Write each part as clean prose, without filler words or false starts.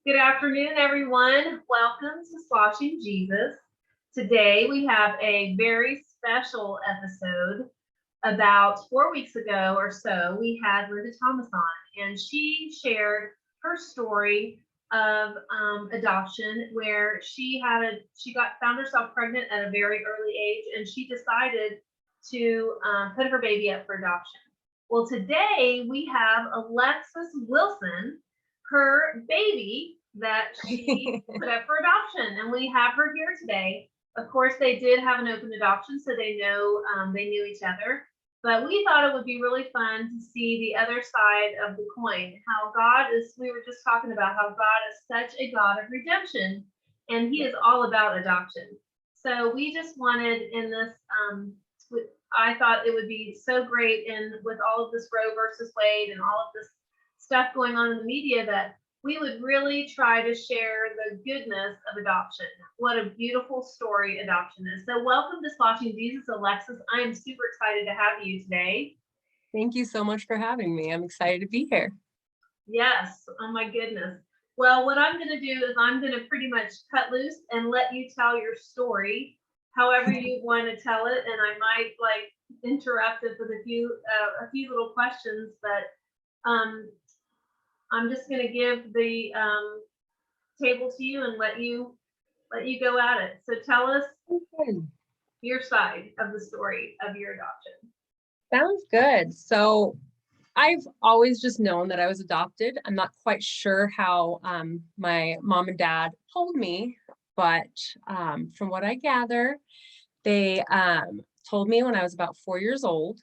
Good afternoon, everyone. Welcome to Sloshing Jesus. Today we have a very special episode. About 4 weeks ago or so, we had Linda Thomas on, and she shared her story of adoption, where she found herself pregnant at a very early age, and she decided to put her baby up for adoption. Well, today we have Alexis Wilson, her baby that she put up for adoption, and we have her here today. Of course, they did have an open adoption, so they knew each other. But we thought it would be really fun to see the other side of the coin. How God is, we were just talking about how God is such a God of redemption, and He is all about adoption. So we just wanted in this, I thought it would be so great in with all of this Roe versus Wade and all of this stuff going on in the media that we would really try to share the goodness of adoption. What a beautiful story adoption is. So welcome to Sloshing Jesus, Alexis. I am super excited to have you today. Thank you so much for having me. I'm excited to be here. Yes, oh my goodness. Well, what I'm going to do is I'm going to pretty much cut loose and let you tell your story however you want to tell it, and I might interrupt it with a few little questions, but I'm just going to give the table to you and let you go at it. So tell us your side of the story of your adoption. Sounds good. So I've always just known that I was adopted. I'm not quite sure how my mom and dad told me, but from what I gather, they told me when I was about 4 years old,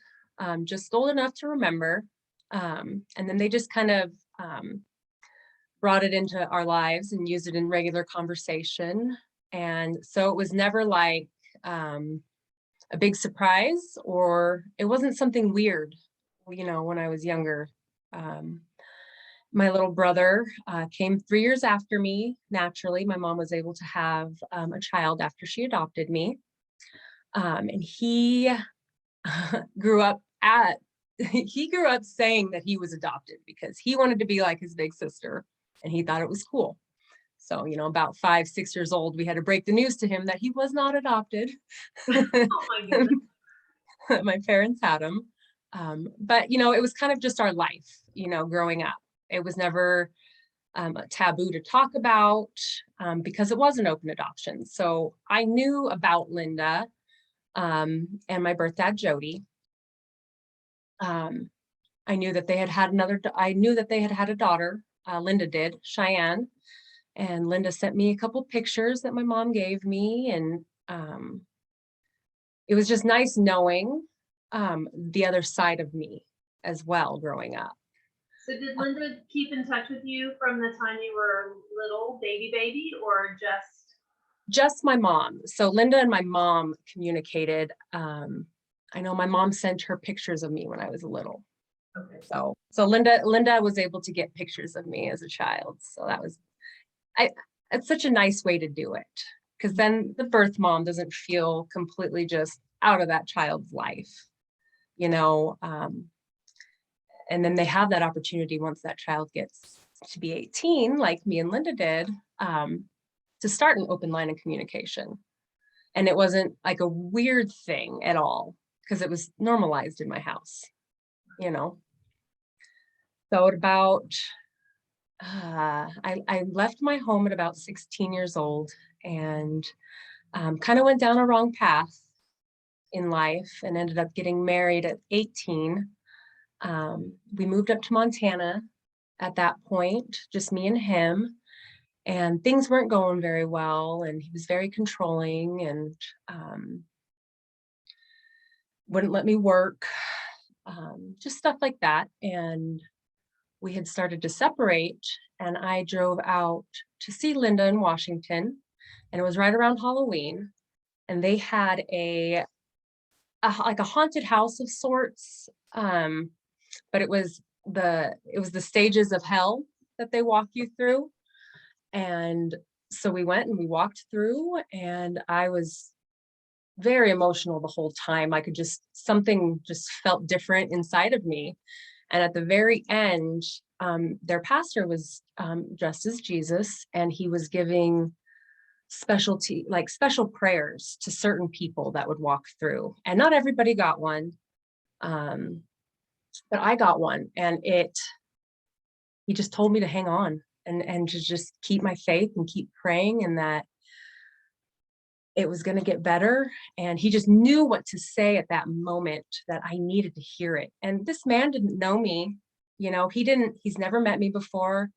just old enough to remember. And then they just kind of brought it into our lives and used it in regular conversation. And so it was never like a big surprise, or it wasn't something weird, when I was younger. My little brother came 3 years after me. Naturally, my mom was able to have a child after she adopted me. And he grew up saying that he was adopted because he wanted to be like his big sister and he thought it was cool. So, about 5, 6 years old, we had to break the news to him that he was not adopted. Oh my goodness. My parents had him. But, it was kind of just our life, growing up. It was never a taboo to talk about because it was an open adoption. So I knew about Linda and my birth dad, Jody. I knew that they had had a daughter. Linda did, Cheyenne. And Linda sent me a couple pictures that my mom gave me. And it was just nice knowing the other side of me as well growing up. So did Linda keep in touch with you from the time you were little, baby, or just my mom? So Linda and my mom communicated. I know my mom sent her pictures of me when I was little. Okay. So Linda was able to get pictures of me as a child. So it's such a nice way to do it, because then the birth mom doesn't feel completely just out of that child's life, and then they have that opportunity once that child gets to be 18, like me and Linda did, to start an open line of communication. And it wasn't like a weird thing at all, because it was normalized in my house, So at about, I left my home at about 16 years old and kind of went down a wrong path in life and ended up getting married at 18. We moved up to Montana at that point, just me and him, and things weren't going very well. And he was very controlling and wouldn't let me work, just stuff like that. And we had started to separate, and I drove out to see Linda in Washington, and it was right around Halloween. And they had a haunted house of sorts. But it was the stages of hell that they walk you through. And so we went and we walked through, and I was very emotional the whole time. Something just felt different inside of me. And at the very end, their pastor was dressed as Jesus, and he was giving special prayers to certain people that would walk through. And not everybody got one, but I got one, and he just told me to hang on and to just keep my faith and keep praying, and that it was going to get better. And he just knew what to say at that moment, that I needed to hear it. And this man didn't know me. He's never met me before.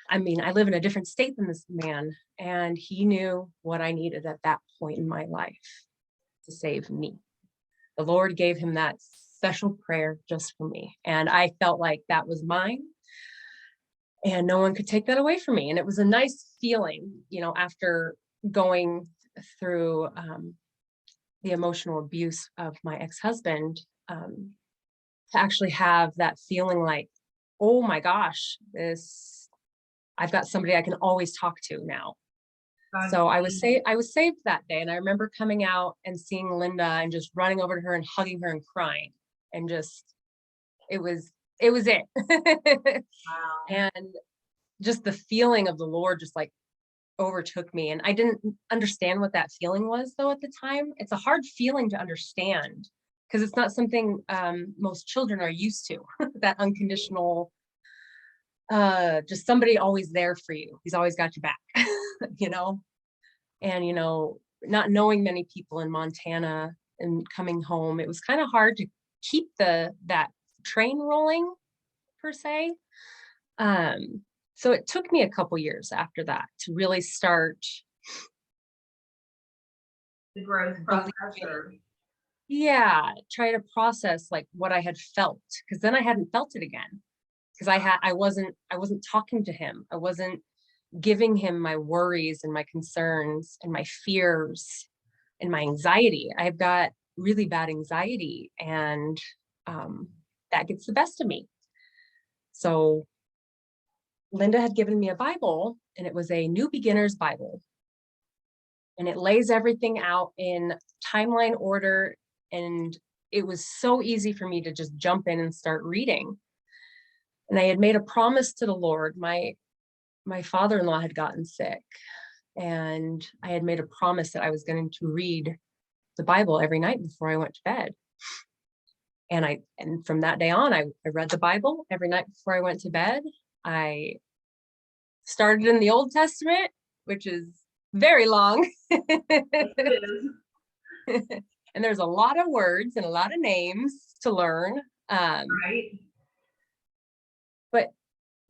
I mean, I live in a different state than this man, and he knew what I needed at that point in my life to save me. The Lord gave him that special prayer just for me. And I felt like that was mine, and no one could take that away from me. And it was a nice feeling, after going through the emotional abuse of my ex-husband, to actually have that feeling like, oh my gosh, I've got somebody I can always talk to now. So I was saved that day. And I remember coming out and seeing Linda and just running over to her and hugging her and crying, and just, it was it. Wow. And just the feeling of the Lord just like overtook me. And I didn't understand what that feeling was, though, at the time. It's a hard feeling to understand, because it's not something most children are used to. That unconditional, just somebody always there for you. He's always got your back, and, not knowing many people in Montana and coming home, it was kind of hard to keep that train rolling, per se. So it took me a couple years after that to really start the growth process. Try to process like what I had felt, because then I hadn't felt it again, because I wasn't talking to him. I wasn't giving him my worries and my concerns and my fears and my anxiety. I've got really bad anxiety, and that gets the best of me. So Linda had given me a Bible, and it was a New Beginner's Bible, and it lays everything out in timeline order. And it was so easy for me to just jump in and start reading. And I had made a promise to the Lord. My father-in-law had gotten sick, and I had made a promise that I was going to read the Bible every night before I went to bed. And from that day on, I read the Bible every night before I went to bed. I started in the Old Testament, which is very long. And there's a lot of words and a lot of names to learn. Right. But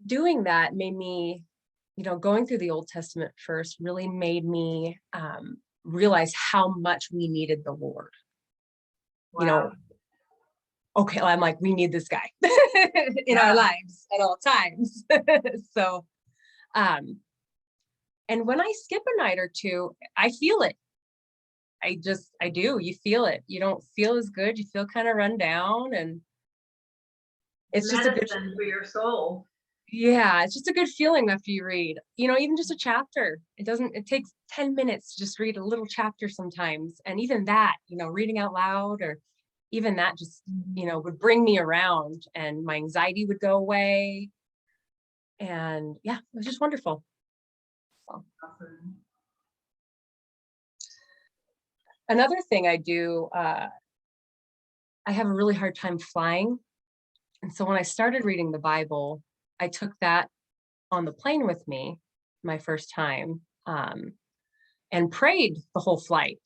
doing that made me, going through the Old Testament first really made me realize how much we needed the Lord. Wow. Okay, I'm like, we need this guy in our lives at all times. So, and when I skip a night or two, I feel it. I do. You feel it. You don't feel as good. You feel kind of run down, and it's just a good for your soul. Yeah, it's just a good feeling after you read, even just a chapter. It takes 10 minutes to just read a little chapter sometimes. And even that, reading out loud, or even that just, would bring me around, and my anxiety would go away. And yeah, it was just wonderful. So. Awesome. Another thing I do, I have a really hard time flying. And so when I started reading the Bible, I took that on the plane with me my first time, and prayed the whole flight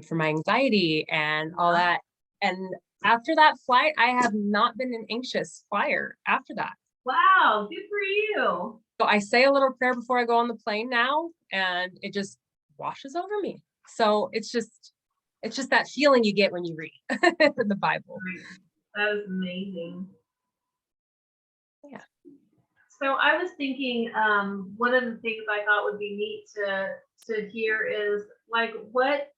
for my anxiety and all that. And after that flight, I have not been an anxious flyer after that. Wow, good for you. So I say a little prayer before I go on the plane now, and it just washes over me. So it's just that feeling you get when you read the Bible. That was amazing. Yeah. So I was thinking, one of the things I thought would be neat to hear is like what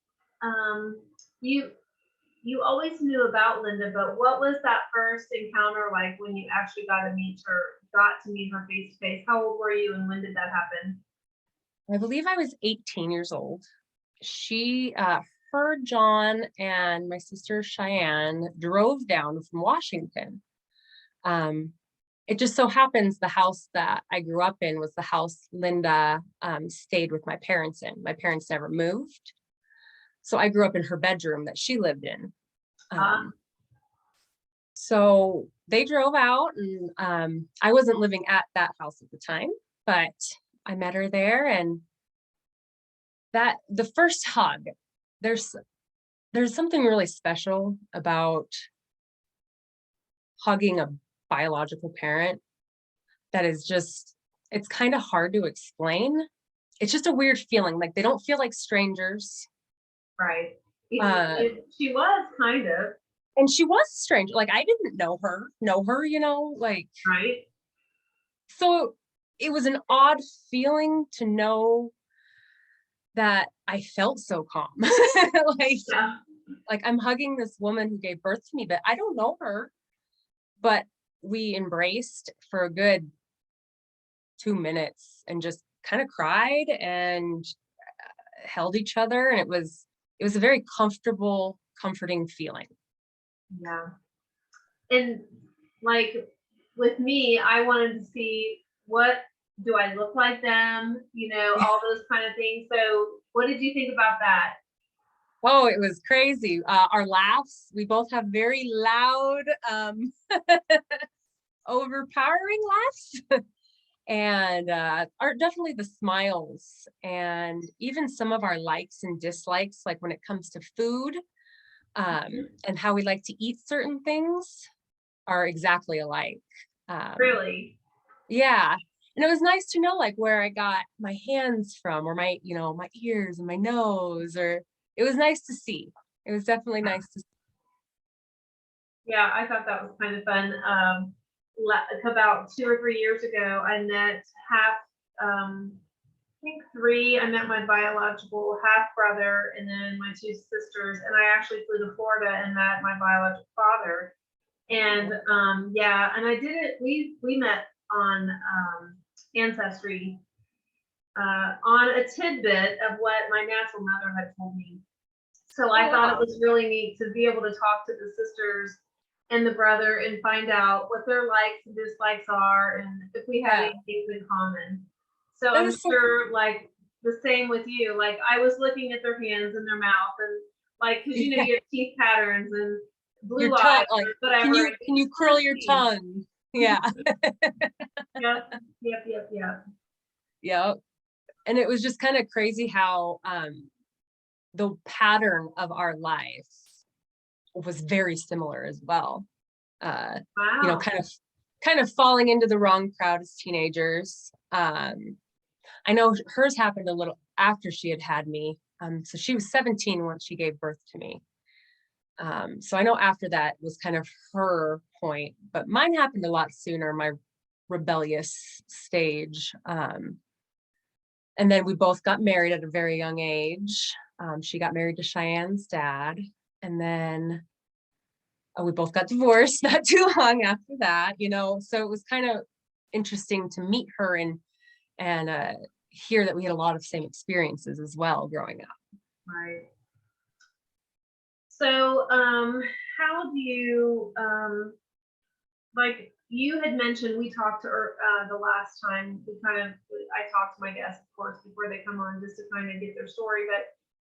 you always knew about Linda, but what was that first encounter like when you actually got to meet her face to face? How old were you, and when did that happen? I believe I was 18 years old. Her, John, and my sister Cheyenne drove down from Washington. it just so happens the house that I grew up in was the house Linda stayed with my parents in. My parents never moved. So I grew up in her bedroom that she lived in. Uh, So they drove out, and I wasn't living at that house at the time, but I met her there, and that the first hug, there's there's something really special about hugging a biological parent that is just, it's kind of hard to explain. It's just a weird feeling. Like they don't feel like strangers. right. Uh, She was kind of, and she was strange. Like I didn't know her, like, right? so it was an odd feeling to know that I felt so calm. like, Yeah. like I'm hugging this woman who gave birth to me, but I don't know her. But we embraced for a good 2 minutes and just kind of cried and held each other. And it was a very comfortable, comforting feeling. Yeah. And like with me, I wanted to see what do I look like them, all those kind of things. So what did you think about that? Oh, it was crazy. Our laughs, we both have very loud, overpowering laughs. And are definitely the smiles, and even some of our likes and dislikes, like when it comes to food, and how we like to eat certain things, are exactly alike. Really? Yeah. And it was nice to know like where I got my hands from, or my ears and my nose, or it was nice to see. It was definitely nice to see. Yeah, I thought that was kind of fun. About 2 or 3 years ago, I met half, I think three. I met my biological half brother and then my two sisters, and I actually flew to Florida and met my biological father. And yeah, and I did it. We met on Ancestry, on a tidbit of what my natural mother had told me. So I Oh thought it wow. was really neat to be able to talk to the sisters and the brother and find out what their likes and dislikes are and if we had Yeah. any things in common. So That I'm is so sure like the same with you. Like I was looking at their hands and their mouth and like because yeah. you have teeth patterns and Your blue eyes tongue, like, or whatever. can you And can you you curl just your see. tongue? Yeah. Yep, yep, yep, yep. Yeah. And it was just kind of crazy how the pattern of our life was very similar as well. Uh, Wow. kind of falling into the wrong crowd as teenagers. I know hers happened a little after she had me. So she was 17 when she gave birth to me. So I know after that was kind of her point, but mine happened a lot sooner, my rebellious stage. And then we both got married at a very young age. She got married to Cheyenne's dad, and then we both got divorced not too long after that. So it was kind of interesting to meet her and hear that we had a lot of same experiences as well growing up. Right. So, how do you, like you had mentioned, we talked to the last time I talked to my guests, of course, before they come on just to kind of get their story,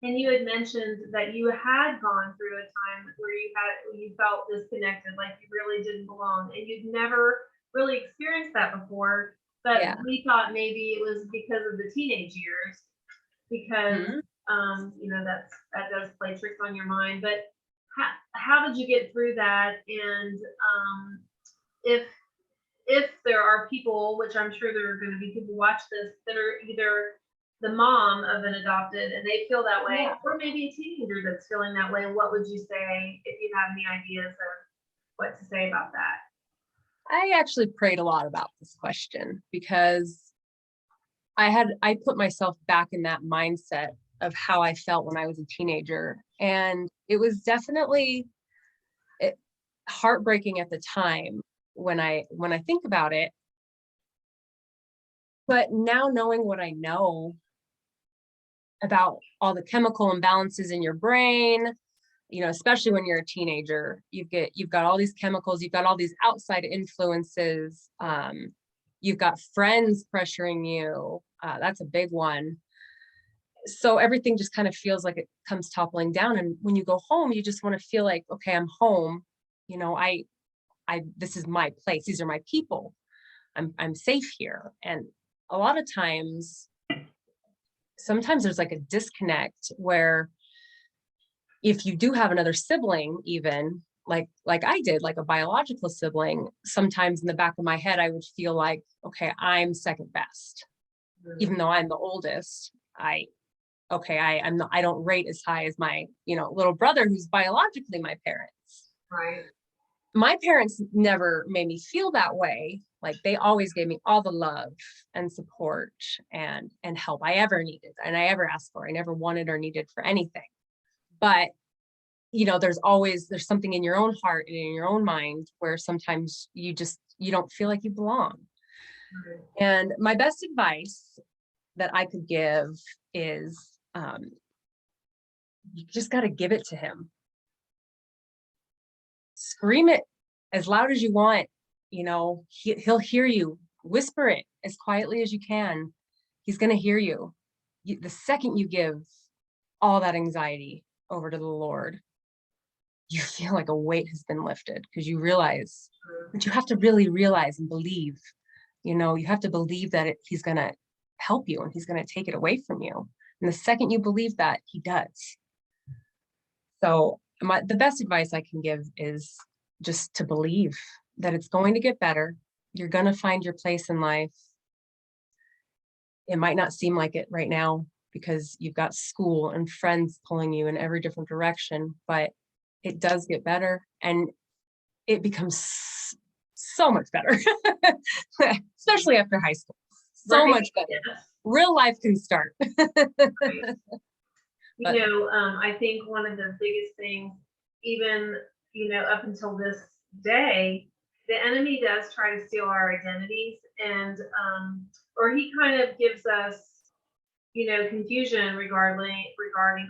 and you had mentioned that you had gone through a time where you felt disconnected, like you really didn't belong, and you'd never really experienced that before, but Yeah. we thought maybe it was because of the teenage years, because Mhm. that does play tricks on your mind. But how did you get through that? And if there are people, which I'm sure there are going to be people watch this, that are either the mom of an adopted and they feel that way, Yeah. or maybe a teenager that's feeling that way, what would you say if you have any ideas of what to say about that? I actually prayed a lot about this question because I put myself back in that mindset of how I felt when I was a teenager. And it was definitely it, heartbreaking at the time when I think about it. But now knowing what I know about all the chemical imbalances in your brain, especially when you're a teenager, you've got all these chemicals, you've got all these outside influences, you've got friends pressuring you. That's a big one. So everything just kind of feels like it comes toppling down. And when you go home, you just want to feel like, okay, I'm home. This is my place. These are my people. I'm safe here. And a lot of times, sometimes there's like a disconnect where if you do have another sibling, even like I did, like a biological sibling, sometimes in the back of my head, I would feel like, okay, I'm second best, even though I'm the oldest. I don't rate as high as my, little brother who's biologically my parents. Right. My parents never made me feel that way. Like they always gave me all the love and support and help I ever needed and I ever asked for. I never wanted or needed for anything. But there's something in your own heart and in your own mind where sometimes you don't feel like you belong. Right. And my best advice that I could give is you just got to give it to him. Scream it as loud as you want. He'll hear you. Whisper it as quietly as you can. He's going to hear you. The second you give all that anxiety over to the Lord, you feel like a weight has been lifted because you realize, but you have to really realize and believe, you have to believe that he's going to help you and he's going to take it away from you. And the second you believe that, he does. So the best advice I can give is just to believe that it's going to get better. You're going to find your place in life. It might not seem like it right now because you've got school and friends pulling you in every different direction, but it does get better and it becomes so much better, especially after high school. So Right. much better. Yeah. Real life can start. Right. I think one of the biggest things, even, up until this day, the enemy does try to steal our identities and, or he kind of gives us, confusion regarding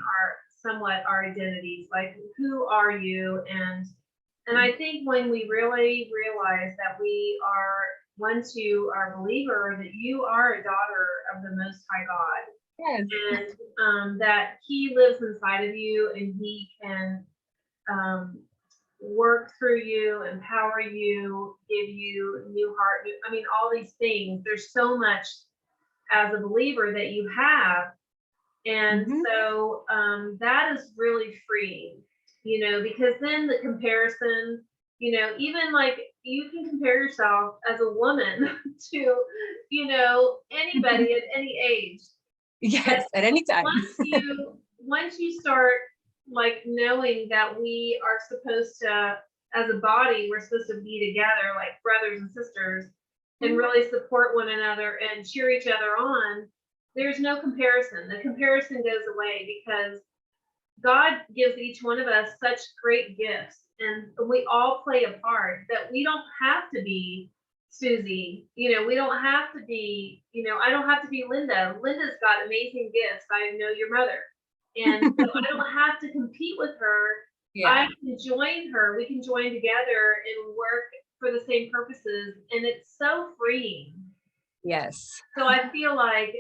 our identities, like who are you? And I think when we really realize that once you are a believer, that you are a daughter of the Most High God. Yes. And that he lives inside of you and he can work through you, empower you, give you a new heart. All these things. There's so much as a believer that you have. And so that is really freeing, because then the comparison, even like you can compare yourself as a woman to, anybody at any age. Yes, at any time. Once you start like knowing that we are supposed to, as a body, we're supposed to be together like brothers and sisters and really support one another and cheer each other on, there's no comparison. The comparison goes away because God gives each one of us such great gifts and we all play a part that we don't have to be Susie, we don't have to be, I don't have to be Linda. Linda's got amazing gifts. I know your mother. And so I don't have to compete with her. Yeah. I can join her. We can join together and work for the same purposes. And it's so freeing. Yes. So I feel like,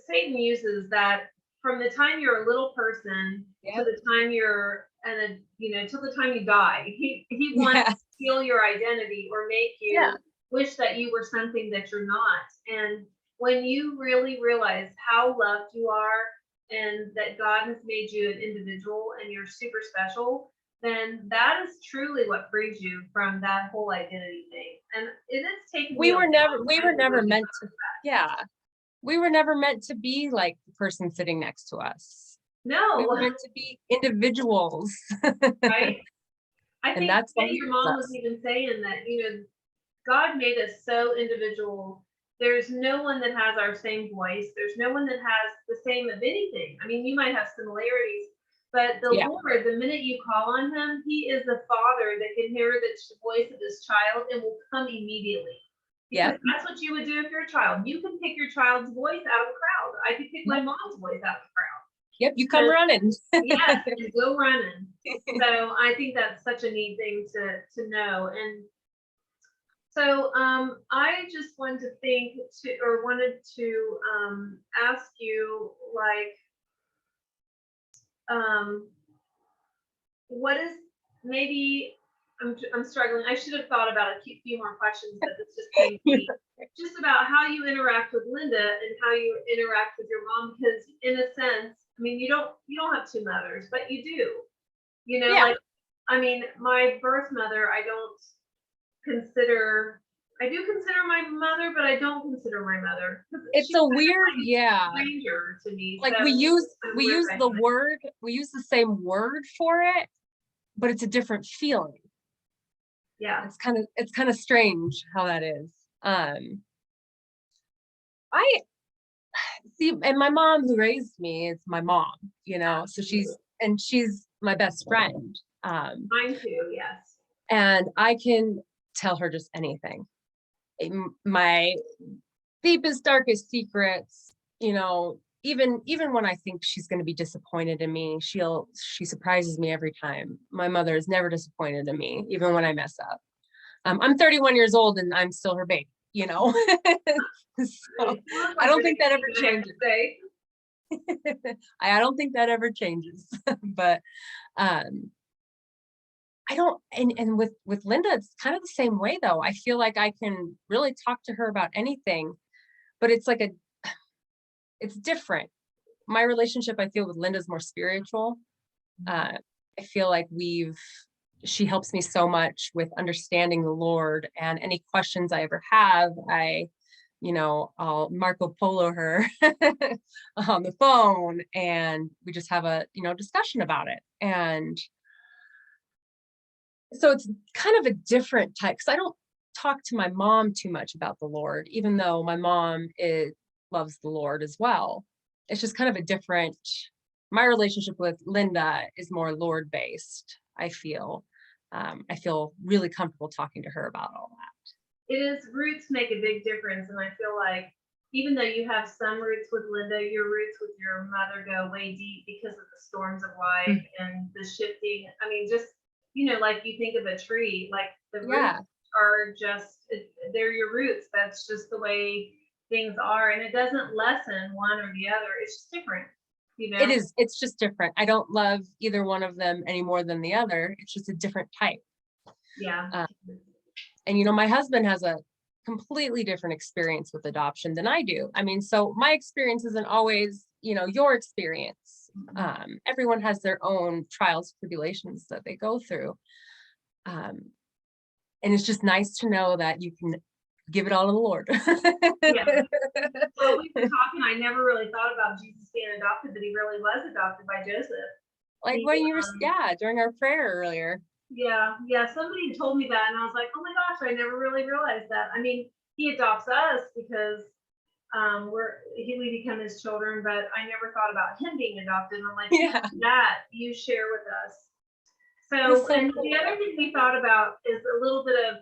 Satan uses that from the time you're a little person to the time you're till the time you die. He wants to steal your identity or make you wish that you were something that you're not. And when you really realize how loved you are and that God has made you an individual and you're super special, then that is truly what frees you from that whole identity thing. And it is taking we were never meant to we were never meant to be like the person sitting next to us. No, we were meant to be individuals. Right. I think your mom was even saying that, God made us so individual. There's no one that has our same voice. There's no one that has the same of anything. You might have similarities, but the Lord, the minute you call on him, he is the father that can hear the voice of his child and will come immediately. Yeah, that's what you would do if you're a child. You can pick your child's voice out of a crowd. I could pick my mom's voice out of the crowd. Yep, you come running. Yes, and go running. So I think that's such a neat thing to know. And so I just wanted to ask you, like, what is, maybe I'm struggling. I should have thought about a few more questions, but it's just came to me. Just about how you interact with Linda and how you interact with your mom, because in a sense, I mean, you don't have two mothers, but you do. Yeah. Like, I mean, my birth mother, I do consider my mother, but I don't consider my mother. It's She's a weird, yeah. stranger to me. Like So we use weird the same word for it, but it's a different feeling. yeah. It's kind of strange how that is. I see, and my mom who raised me is my mom, so she's my best friend. Mine too, yes. And I can tell her just anything. My deepest, darkest secrets, even when I think she's going to be disappointed in me, she surprises me every time. My mother is never disappointed in me, even when I mess up. I'm 31 years old and I'm still her baby, So I don't think that ever changes. I don't think that ever changes. But I don't, and with Linda, it's kind of the same way though. I feel like I can really talk to her about anything, but it's it's different. My relationship, I feel, with Linda is more spiritual. I feel like she helps me so much with understanding the Lord, and any questions I ever have, I'll Marco Polo her on the phone, and we just have a, discussion about it. And so it's kind of a different type, because I don't talk to my mom too much about the Lord, even though my mom loves the Lord as well. It's just kind of a different, my relationship with Linda is more Lord based, I feel. I feel really comfortable talking to her about all that. It is, roots make a big difference. And I feel like even though you have some roots with Linda, your roots with your mother go way deep because of the storms of life and the shifting. I mean, just, like you think of a tree, like the roots are just, they're your roots. That's just the way things are. And it doesn't lessen one or the other. It's just different. It's just different. I don't love either one of them any more than the other. It's just a different type. Yeah. And my husband has a completely different experience with adoption than I do. I mean, so my experience isn't always, your experience. Everyone has their own trials, tribulations that they go through. And it's just nice to know that you can give it all to the Lord. Yeah. Well, we were talking, I never really thought about Jesus being adopted, but he really was adopted by Joseph. Like when you were, during our prayer earlier. Yeah, somebody told me that, and I was like, oh my gosh, I never really realized that. I mean, he adopts us because we become his children, but I never thought about him being adopted. And I'm like, that you share with us. So and cool. The other thing we thought about is a little bit of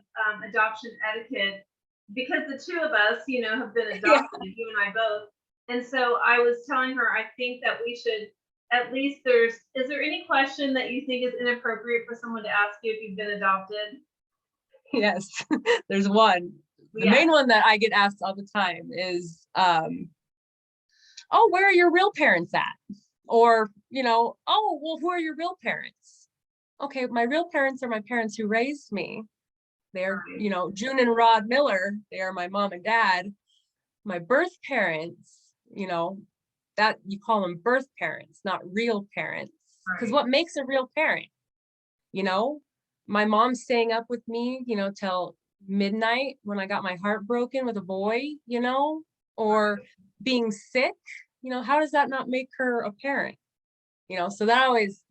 adoption etiquette, because the two of us, have been adopted, you and I both. And so I was telling her, I think that we should, at least is there any question that you think is inappropriate for someone to ask you if you've been adopted? Yes, there's one. The main one that I get asked all the time is, oh, where are your real parents at? Or, oh, well, who are your real parents? Okay, my real parents are my parents who raised me. They're, June and Rod Miller. They are my mom and dad. My birth parents, that you call them birth parents, not real parents. Because what makes a real parent? My mom staying up with me, till midnight when I got my heart broken with a boy, or being sick, how does that not make her a parent? So that always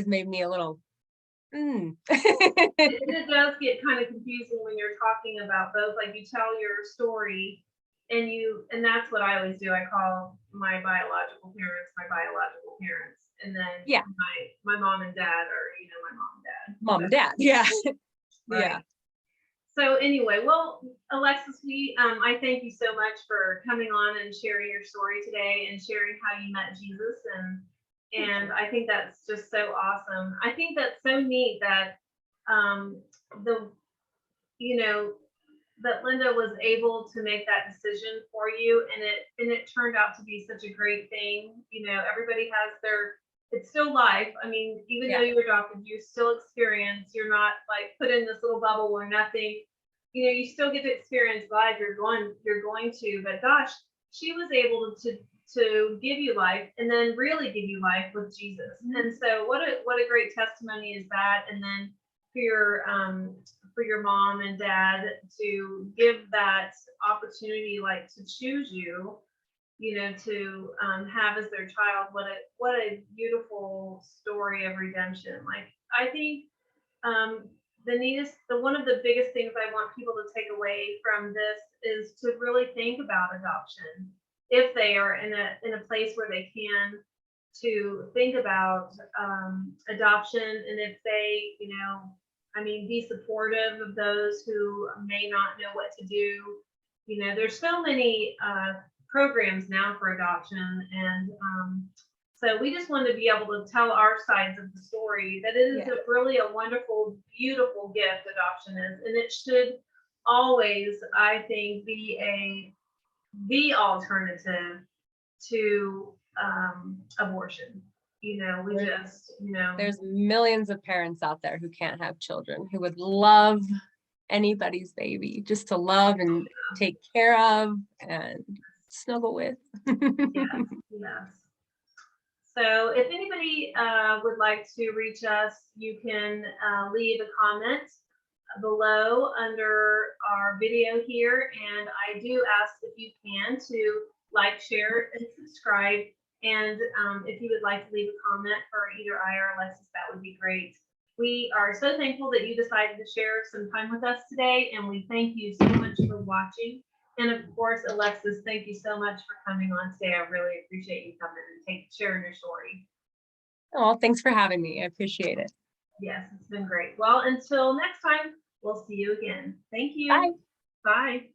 made me a little, It does get kind of confusing when you're talking about both. Like, you tell your story, and that's what I always do. I call my biological parents, and then my mom and dad are, my mom and dad. Mom and dad, yeah. Right. Yeah. So anyway, well, Alexis, I thank you so much for coming on and sharing your story today and sharing how you met Jesus. And I think that's just so awesome. I think that's so neat that the you know that Linda was able to make that decision for you, and it turned out to be such a great thing. Everybody has their, it's still life. I mean, even though you're adopted, you still experience, you're not like put in this little bubble where nothing, you still get to experience life. You're going to, but gosh, she was able to give you life and then really give you life with Jesus. And so what a great testimony is that. And then for your mom and dad to give that opportunity, like to choose you, to have as their child. What a beautiful story of redemption. Like, I think one of the biggest things I want people to take away from this is to really think about adoption, if they are in a place where they can, to think about adoption, and if they, be supportive of those who may not know what to do. There's so many programs now for adoption, and so we just want to be able to tell our sides of the story, that it is really a wonderful, beautiful gift, adoption is, and it should always, I think, be the alternative to abortion. There's millions of parents out there who can't have children, who would love anybody's baby, just to love and take care of and snuggle with. Yes. So if anybody would like to reach us, you can leave a comment below under our video here. And I do ask, if you can, to like, share, and subscribe. And if you would like to leave a comment for either I or Alexis, that would be great. We are so thankful that you decided to share some time with us today, and we thank you so much for watching. And of course, Alexis, thank you so much for coming on today. I really appreciate you coming and sharing your story. Oh, thanks for having me. I appreciate it. Yes, it's been great. Well, until next time, we'll see you again. Thank you. Bye. Bye.